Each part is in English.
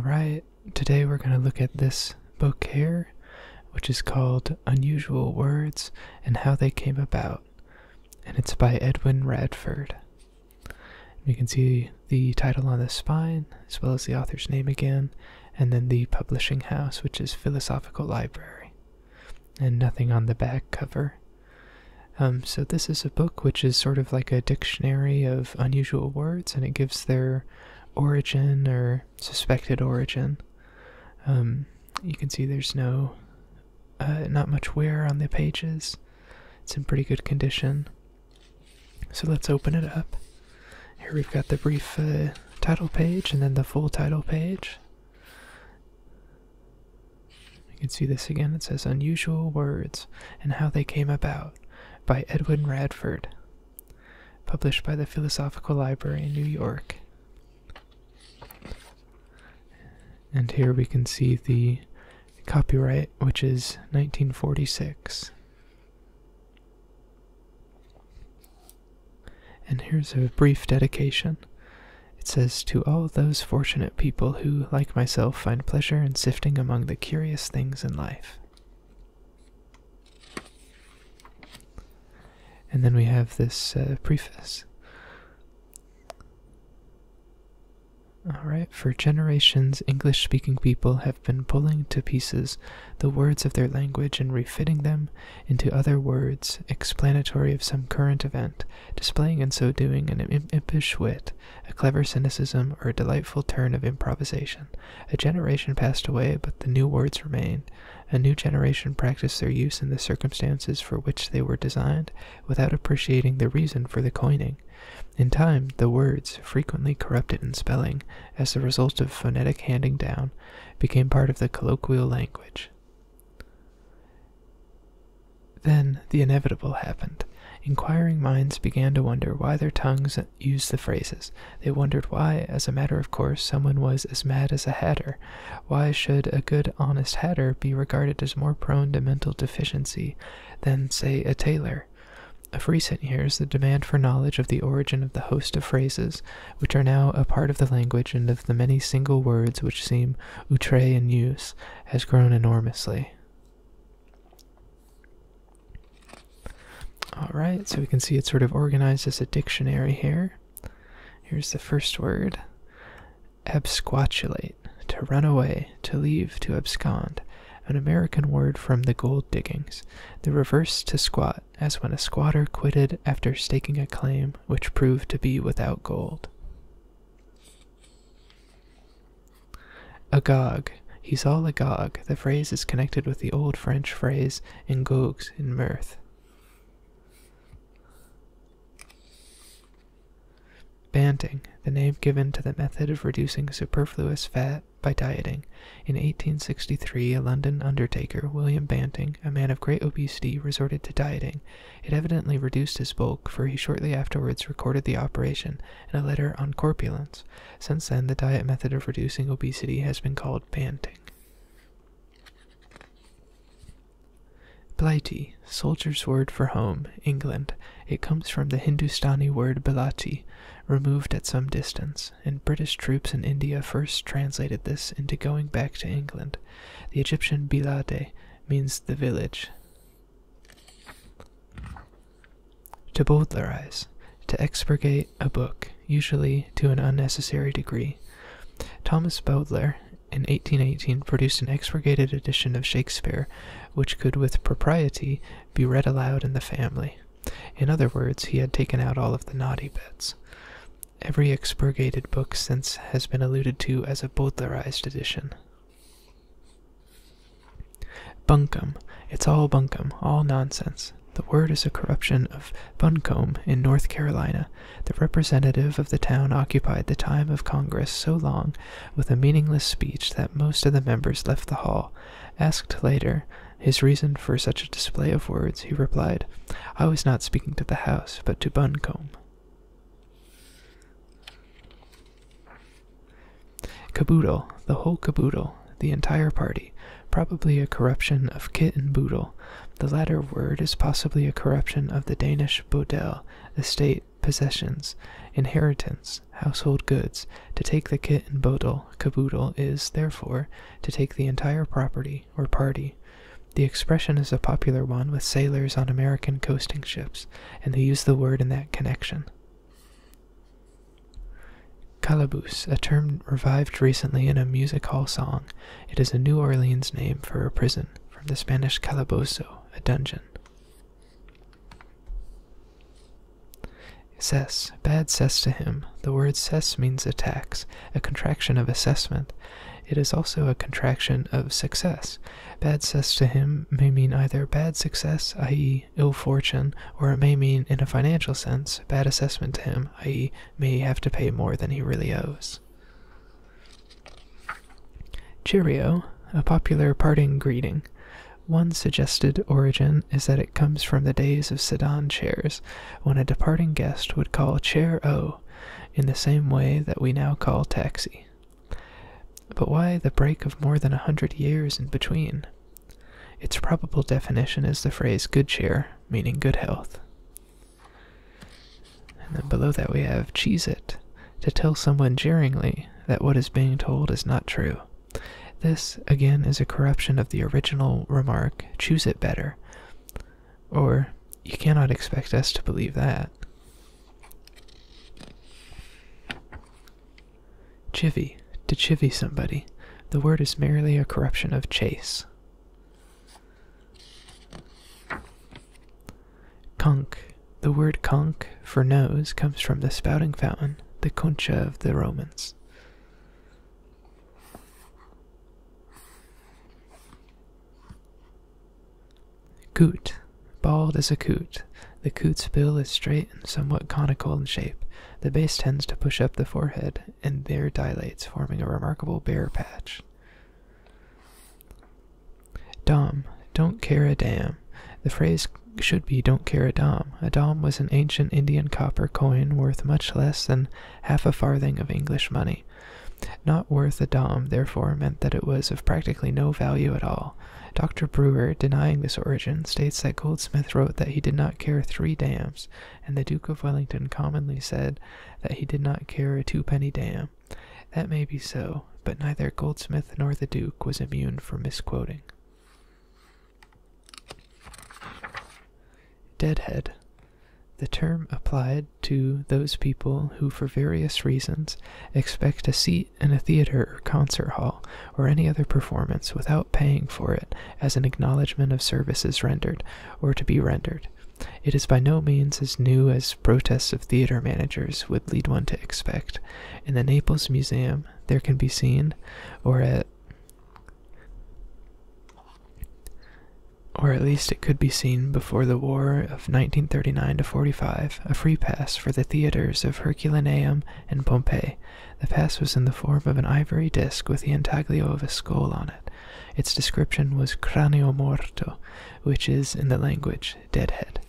Alright, today we're going to look at this book here, which is called Unusual Words and How They Came About, and it's by Edwin Radford. You can see the title on the spine, as well as the author's name again, and then the publishing house, which is Philosophical Library, and nothing on the back cover. So this is a book which is sort of like a dictionary of unusual words, and it gives their origin or suspected origin. You can see there's not much wear on the pages. It's in pretty good condition. So let's open it up. Here we've got the brief title page and then the full title page. You can see this again. It says Unusual Words and How They Came About by Edwin Radford, published by the Philosophical Library in New York. And here we can see the copyright, which is 1946. And here's a brief dedication. It says, "To all those fortunate people who, like myself, find pleasure in sifting among the curious things in life." And then we have this preface. Alright, for generations, English-speaking people have been pulling to pieces the words of their language and refitting them into other words explanatory of some current event, displaying in so doing an impish wit, a clever cynicism, or a delightful turn of improvisation. A generation passed away, but the new words remained. A new generation practiced their use in the circumstances for which they were designed, without appreciating the reason for the coining. In time, the words, frequently corrupted in spelling, as the result of phonetic handing down, became part of the colloquial language. Then the inevitable happened. Inquiring minds began to wonder why their tongues used the phrases. They wondered why, as a matter of course, someone was as mad as a hatter. Why should a good, honest hatter be regarded as more prone to mental deficiency than, say, a tailor? Of recent years, the demand for knowledge of the origin of the host of phrases, which are now a part of the language and of the many single words which seem outre in use, has grown enormously. Alright, so we can see it's sort of organized as a dictionary here. Here's the first word. Absquatulate, to run away, to leave, to abscond. An American word from the gold diggings. The reverse to squat, as when a squatter quitted after staking a claim which proved to be without gold. Agog. He's all agog. The phrase is connected with the old French phrase engougs, in mirth. Banting, the name given to the method of reducing superfluous fat by dieting. In 1863, a London undertaker, William Banting, a man of great obesity, resorted to dieting. It evidently reduced his bulk, for he shortly afterwards recorded the operation in a letter on corpulence. Since then, the diet method of reducing obesity has been called banting. Blighty, soldier's word for home, England. It comes from the Hindustani word bilati, removed at some distance, and British troops in India first translated this into going back to England. The Egyptian bilade means the village. To bowdlerize, to expurgate a book, usually to an unnecessary degree. Thomas Bowdler, in 1818, produced an expurgated edition of Shakespeare, which could with propriety be read aloud in the family. In other words, he had taken out all of the naughty bits. Every expurgated book since has been alluded to as a bowdlerized edition. Bunkum. It's all bunkum, all nonsense. The word is a corruption of Buncombe in North Carolina. The representative of the town occupied the time of Congress so long with a meaningless speech that most of the members left the hall. Asked later his reason for such a display of words, he replied, "I was not speaking to the House, but to Buncombe." Caboodle, the whole caboodle, the entire party, probably a corruption of kit and boodle. The latter word is possibly a corruption of the Danish bodel, the state possessions, inheritance, household goods. To take the kit and caboodle is, therefore, to take the entire property or party. The expression is a popular one with sailors on American coasting ships, and they use the word in that connection. Calaboose, a term revived recently in a music hall song. It is a New Orleans name for a prison, from the Spanish calabozo, a dungeon. Cess, bad cess to him. The word cess means a tax, a contraction of assessment. It is also a contraction of success. Bad cess to him may mean either bad success, i.e. ill fortune, or it may mean, in a financial sense, bad assessment to him, i.e. may have to pay more than he really owes. Cheerio, a popular parting greeting. One suggested origin is that it comes from the days of sedan chairs, when a departing guest would call chair O, in the same way that we now call taxi. But why the break of more than 100 years in between? Its probable definition is the phrase good cheer, meaning good health. And then below that we have cheese it, to tell someone jeeringly that what is being told is not true. This, again, is a corruption of the original remark, choose it better. Or, you cannot expect us to believe that. Chivvy, to chivvy somebody. The word is merely a corruption of chase. Conch. The word conch, for nose, comes from the spouting fountain, the concha of the Romans. Coot. Bald as a coot. The coot's bill is straight and somewhat conical in shape. The base tends to push up the forehead, and there dilates, forming a remarkable bare patch. Dom. Don't care a damn. The phrase should be don't care a dom. A dom was an ancient Indian copper coin worth much less than half a farthing of English money. Not worth a dom, therefore, meant that it was of practically no value at all. Dr. Brewer, denying this origin, states that Goldsmith wrote that he did not care 3 dams, and the Duke of Wellington commonly said that he did not care a 2-penny dam. That may be so, but neither Goldsmith nor the Duke was immune from misquoting. Deadhead. The term applied to those people who, for various reasons, expect a seat in a theater or concert hall or any other performance without paying for it as an acknowledgment of services rendered or to be rendered. It is by no means as new as protests of theater managers would lead one to expect. In the Naples Museum, there can be seen, or at least it could be seen before the war of 1939 to 45, a free pass for the theaters of Herculaneum and Pompeii. The pass was in the form of an ivory disc with the intaglio of a skull on it. Its description was cranio morto, which is, in the language, deadhead.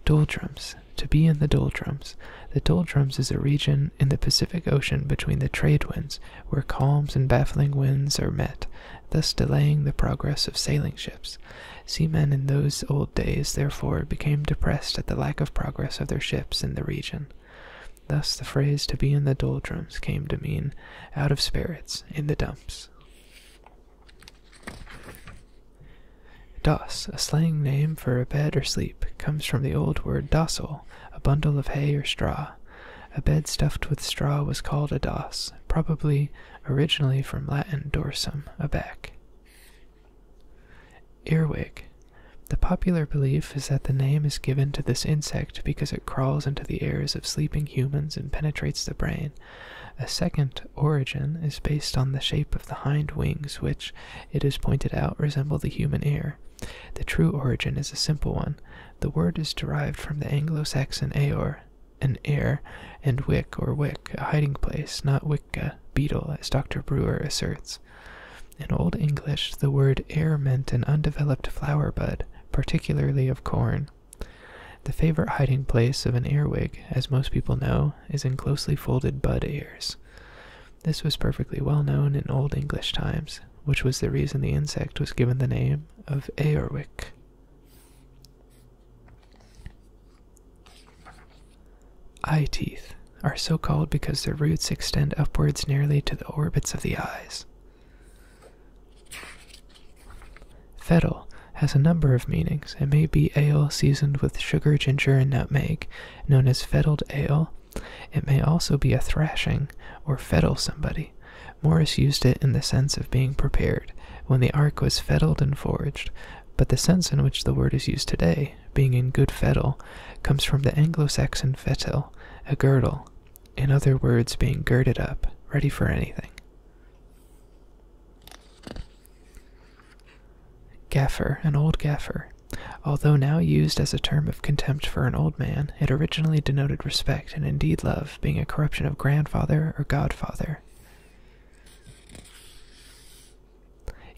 Doldrums. To be in the doldrums. The doldrums is a region in the Pacific Ocean between the trade winds, where calms and baffling winds are met, thus delaying the progress of sailing ships. Seamen in those old days, therefore, became depressed at the lack of progress of their ships in the region. Thus the phrase to be in the doldrums came to mean out of spirits, in the dumps. Doss, a slang name for a bed or sleep, comes from the old word dossel, a bundle of hay or straw. A bed stuffed with straw was called a doss, probably originally from Latin dorsum, a back. Earwig. The popular belief is that the name is given to this insect because it crawls into the ears of sleeping humans and penetrates the brain. A second origin is based on the shape of the hind wings, which, it is pointed out, resemble the human ear. The true origin is a simple one. The word is derived from the Anglo-Saxon eor, an ear, and wick or wick, a hiding place, not wicca, beetle, as Dr. Brewer asserts. In Old English, the word ear meant an undeveloped flower bud, particularly of corn. The favorite hiding place of an earwig, as most people know, is in closely folded bud ears. This was perfectly well known in Old English times, which was the reason the insect was given the name of earwig. Eye teeth are so called because their roots extend upwards nearly to the orbits of the eyes. Fettle has a number of meanings. It may be ale seasoned with sugar, ginger, and nutmeg, known as fettled ale. It may also be a thrashing, or fettle somebody. Morris used it in the sense of being prepared, when the ark was fettled and forged, but the sense in which the word is used today, being in good fettle, comes from the Anglo-Saxon fettle, a girdle, in other words being girded up, ready for anything. Gaffer, an old gaffer. Although now used as a term of contempt for an old man, it originally denoted respect and indeed love, being a corruption of grandfather or godfather.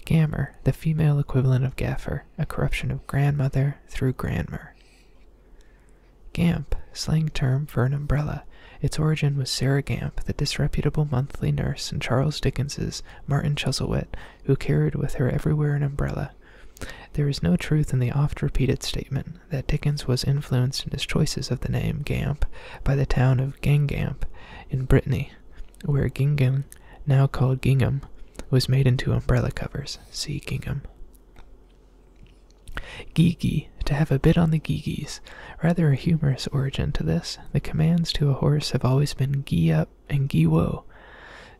Gammer, the female equivalent of gaffer, a corruption of grandmother through grandmer. Gamp, slang term for an umbrella. Its origin was Sarah Gamp, the disreputable monthly nurse in Charles Dickens's Martin Chuzzlewit, who carried with her everywhere an umbrella. There is no truth in the oft-repeated statement that Dickens was influenced in his choices of the name Gamp by the town of Guingamp in Brittany, where gingham, now called gingham, was made into umbrella covers. See gingham. Gee-gee, to have a bit on the gee-gees. Rather a humorous origin to this. The commands to a horse have always been gee-up and gee-woe,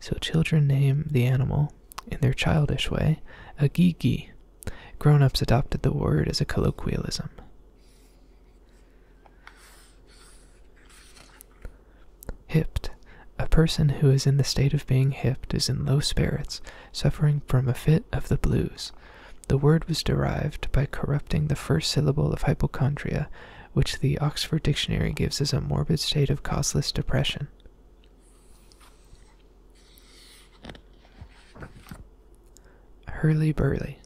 so children name the animal, in their childish way, a gee-gee. Grown-ups adopted the word as a colloquialism. Hipped. A person who is in the state of being hipped is in low spirits, suffering from a fit of the blues. The word was derived by corrupting the first syllable of hypochondria, which the Oxford Dictionary gives as a morbid state of causeless depression. Hurly-burly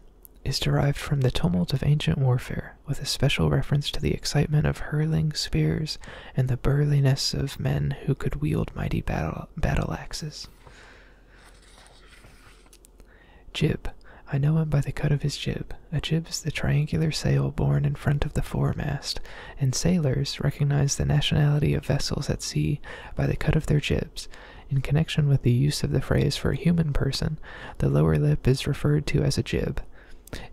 is derived from the tumult of ancient warfare, with a special reference to the excitement of hurling spears and the burliness of men who could wield mighty battle axes. Jib. I know him by the cut of his jib. A jib is the triangular sail borne in front of the foremast, and sailors recognize the nationality of vessels at sea by the cut of their jibs. In connection with the use of the phrase for a human person, the lower lip is referred to as a jib.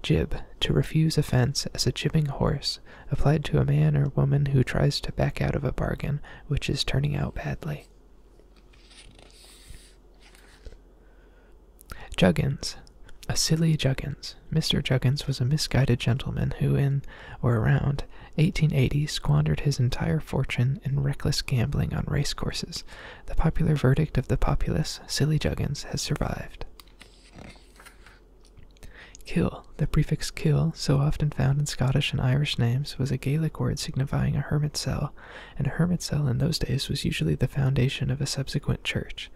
Jib, to refuse offense as a jibbing horse, applied to a man or woman who tries to back out of a bargain which is turning out badly. Juggins. A silly Juggins. Mr. Juggins was a misguided gentleman who in, or around, 1880 squandered his entire fortune in reckless gambling on racecourses. The popular verdict of the populace, silly Juggins, has survived. Kill. The prefix kill, so often found in Scottish and Irish names, was a Gaelic word signifying a hermit cell, and a hermit cell in those days was usually the foundation of a subsequent church.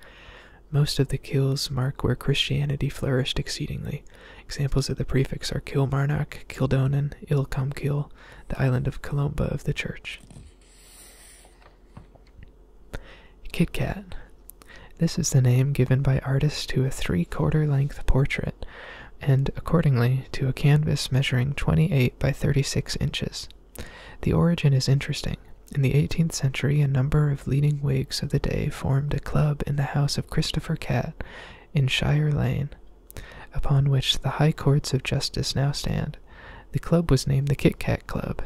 Most of the kills mark where Christianity flourished exceedingly. Examples of the prefix are Kilmarnock, Kildonan, Ilcomkill, the island of Columba of the church. Kit Kat. This is the name given by artists to a 3/4 length portrait, and accordingly to a canvas measuring 28 by 36 inches. The origin is interesting. In the 18th century, a number of leading Whigs of the day formed a club in the house of Christopher Cat in Shire Lane, upon which the High Courts of Justice now stand. The club was named the Kit Kat Club.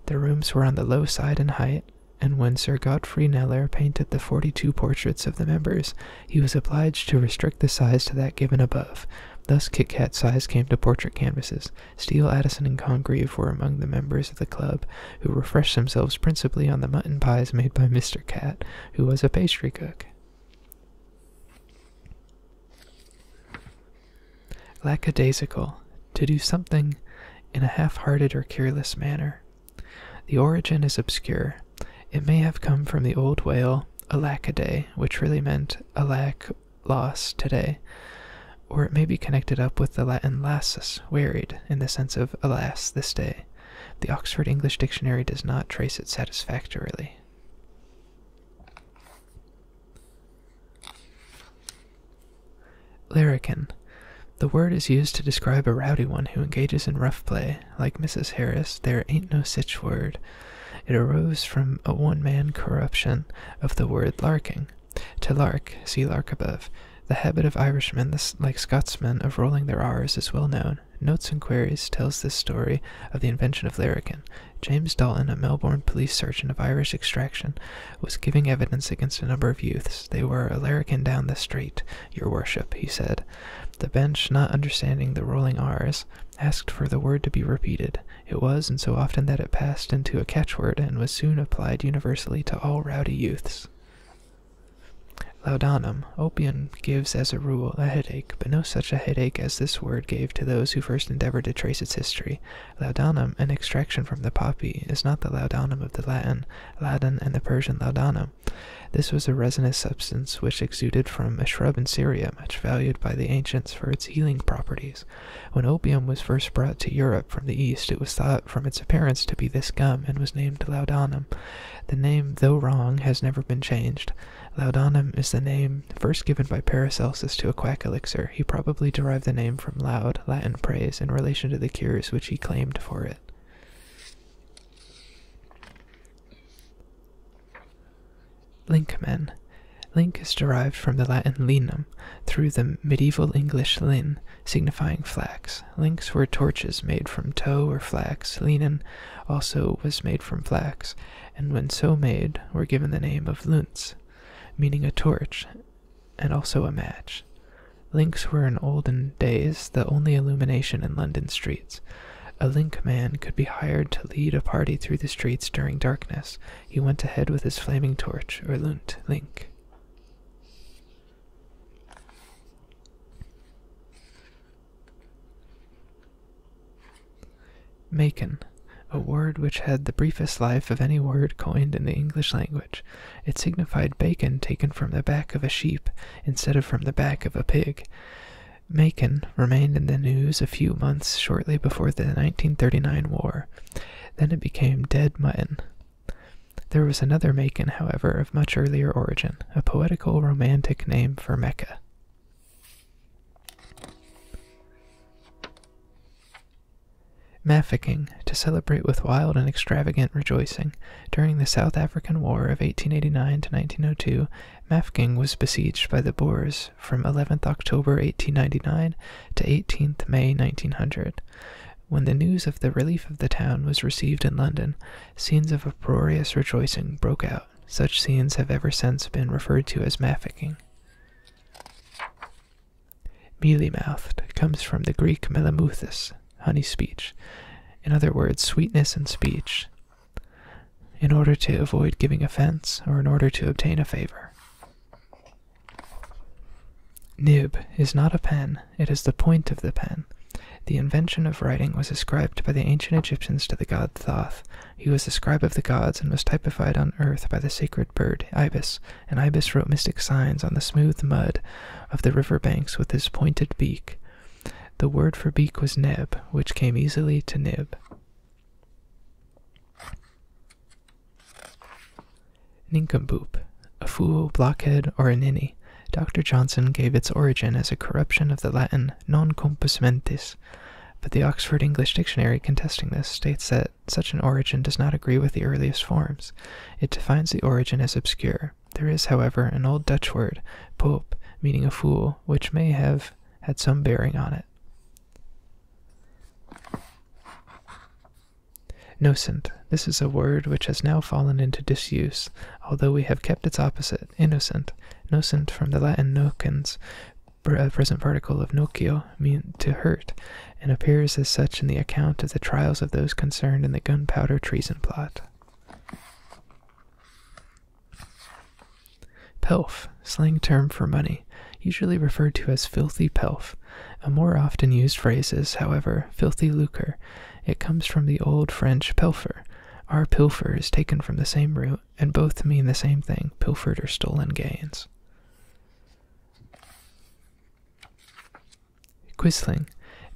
The rooms were on the low side in height, and when Sir Godfrey Kneller painted the 42 portraits of the members, he was obliged to restrict the size to that given above. Thus Kit Kat size came to portrait canvases. Steele, Addison, and Congreve were among the members of the club, who refreshed themselves principally on the mutton pies made by Mr. Cat, who was a pastry cook. Lackadaisical. To do something in a half-hearted or careless manner. The origin is obscure. It may have come from the old whale, alackaday, which really meant alack, loss, today. Or it may be connected up with the Latin lassus, wearied, in the sense of alas, this day. The Oxford English Dictionary does not trace it satisfactorily. Larrikin. The word is used to describe a rowdy one who engages in rough play. Like Mrs. Harris, there ain't no sich word. It arose from a one-man corruption of the word larking. To lark, see lark above. The habit of Irishmen, like Scotsmen, of rolling their R's is well known. Notes and Queries tells this story of the invention of larrikin. James Dalton, a Melbourne police sergeant of Irish extraction, was giving evidence against a number of youths. They were a larrikin down the street, your worship, he said. The bench, not understanding the rolling R's, asked for the word to be repeated. It was, and so often that it passed into a catchword and was soon applied universally to all rowdy youths. Laudanum. Opium gives as a rule a headache, but no such a headache as this word gave to those who first endeavored to trace its history. Laudanum, an extraction from the poppy, is not the laudanum of the Latin, ladon, and the Persian laudanum. This was a resinous substance which exuded from a shrub in Syria, much valued by the ancients for its healing properties. When opium was first brought to Europe from the East, it was thought from its appearance to be this gum, and was named laudanum. The name, though wrong, has never been changed. Laudanum is the name first given by Paracelsus to a quack elixir. He probably derived the name from laud, Latin praise, in relation to the cures which he claimed for it. Linkmen. Link is derived from the Latin linum, through the medieval English lin, signifying flax. Links were torches made from tow or flax. Linen also was made from flax, and when so made, were given the name of lunts, meaning a torch, and also a match. Links were in olden days the only illumination in London streets. A link man could be hired to lead a party through the streets during darkness. He went ahead with his flaming torch, or lunt, link. Macon, a word which had the briefest life of any word coined in the English language. It signified bacon taken from the back of a sheep instead of from the back of a pig. Macon remained in the news a few months shortly before the 1939 war. Then it became dead mutton. There was another Macon, however, of much earlier origin, a poetical romantic name for Mecca. Mafficking, to celebrate with wild and extravagant rejoicing. During the South African War of 1889 to 1902, Mafficking was besieged by the Boers from 11th October 1899 to 18th May 1900. When the news of the relief of the town was received in London, scenes of uproarious rejoicing broke out. Such scenes have ever since been referred to as Mafficking. Mealy-mouthed comes from the Greek melamouthus, honey speech. In other words, sweetness in speech, in order to avoid giving offense or in order to obtain a favor. Nib is not a pen, it is the point of the pen. The invention of writing was ascribed by the ancient Egyptians to the god Thoth. He was the scribe of the gods and was typified on earth by the sacred bird, Ibis, and Ibis wrote mystic signs on the smooth mud of the river banks with his pointed beak. The word for beak was neb, which came easily to nib. Nincompoop, a fool, blockhead, or a ninny. Dr. Johnson gave its origin as a corruption of the Latin non compos mentis, but the Oxford English Dictionary contesting this states that such an origin does not agree with the earliest forms. It defines the origin as obscure. There is, however, an old Dutch word, poop, meaning a fool, which may have had some bearing on it. Nocent. This is a word which has now fallen into disuse, although we have kept its opposite, innocent. Nocent, from the Latin nocens, present particle of nocio, mean to hurt, and appears as such in the account of the trials of those concerned in the gunpowder treason plot. Pelf, slang term for money, usually referred to as filthy pelf. A more often used phrase is, however, filthy lucre. It comes from the old French pilfer. Our pilfer is taken from the same root, and both mean the same thing, pilfered or stolen gains. Quisling,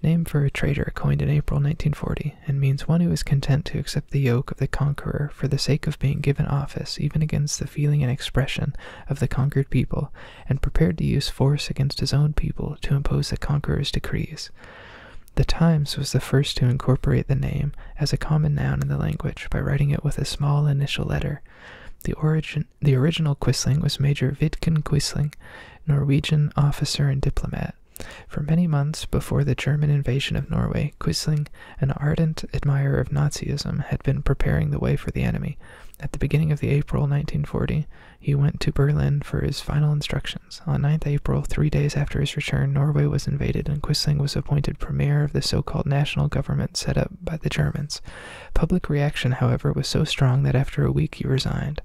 name for a trader coined in April 1940, and means one who is content to accept the yoke of the conqueror for the sake of being given office, even against the feeling and expression of the conquered people, and prepared to use force against his own people to impose the conqueror's decrees. The Times was the first to incorporate the name as a common noun in the language by writing it with a small initial letter. The original Quisling was Major Vidkun Quisling, Norwegian officer and diplomat. For many months before the German invasion of Norway, Quisling, an ardent admirer of Nazism, had been preparing the way for the enemy. At the beginning of April 1940, he went to Berlin for his final instructions. On 9th April, 3 days after his return, Norway was invaded, and Quisling was appointed premier of the so-called national government set up by the Germans. Public reaction, however, was so strong that after a week he resigned.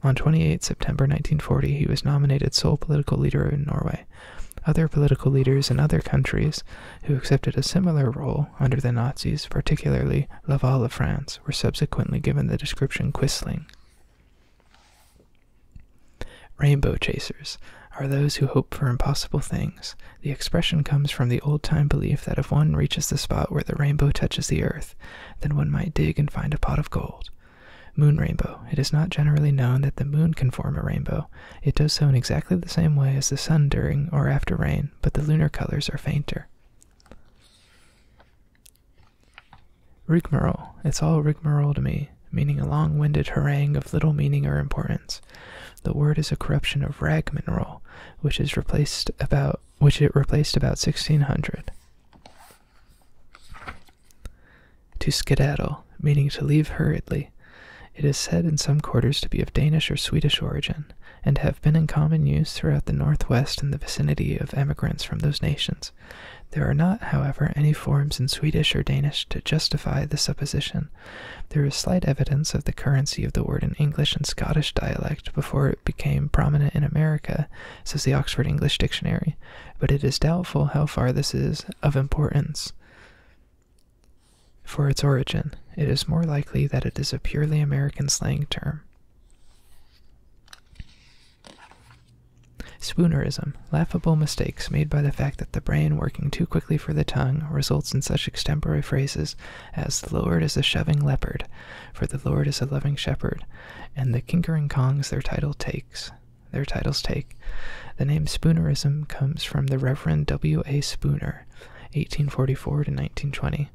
On 28 September 1940, he was nominated sole political leader in Norway. Other political leaders in other countries who accepted a similar role under the Nazis, particularly Laval of France, were subsequently given the description Quisling. Rainbow chasers are those who hope for impossible things. The expression comes from the old-time belief that if one reaches the spot where the rainbow touches the earth, then one might dig and find a pot of gold. Moon rainbow. It is not generally known that the moon can form a rainbow. It does so in exactly the same way as the sun during or after rain, but the lunar colors are fainter. Rigmarole. It's all rigmarole to me, meaning a long-winded harangue of little meaning or importance. The word is a corruption of ragmarole, which it replaced about 1600. To skedaddle, meaning to leave hurriedly. It is said in some quarters to be of Danish or Swedish origin, and have been in common use throughout the Northwest in the vicinity of emigrants from those nations. There are not, however, any forms in Swedish or Danish to justify the supposition. There is slight evidence of the currency of the word in English and Scottish dialect before it became prominent in America, says the Oxford English Dictionary, but it is doubtful how far this is of importance. For its origin, it is more likely that it is a purely American slang term. Spoonerism, laughable mistakes made by the fact that the brain, working too quickly for the tongue, results in such extempore phrases as "the Lord is a shoving leopard," for "the Lord is a loving shepherd," and "the kinkering kongs their titles take." The name Spoonerism comes from the Reverend W.A. Spooner, 1844 to 1920.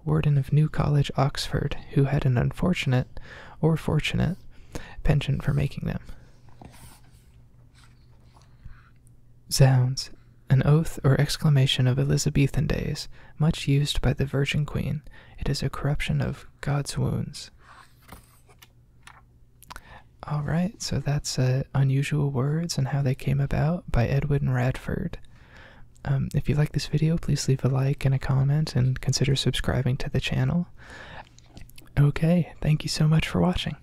Warden of New College, Oxford, who had an unfortunate, or fortunate, penchant for making them. Zounds, an oath or exclamation of Elizabethan days, much used by the Virgin Queen. It is a corruption of God's wounds. Alright, so that's Unusual Words and How They Came About by Edwin Radford. If you like this video, please leave a like and a comment and consider subscribing to the channel. Okay, thank you so much for watching.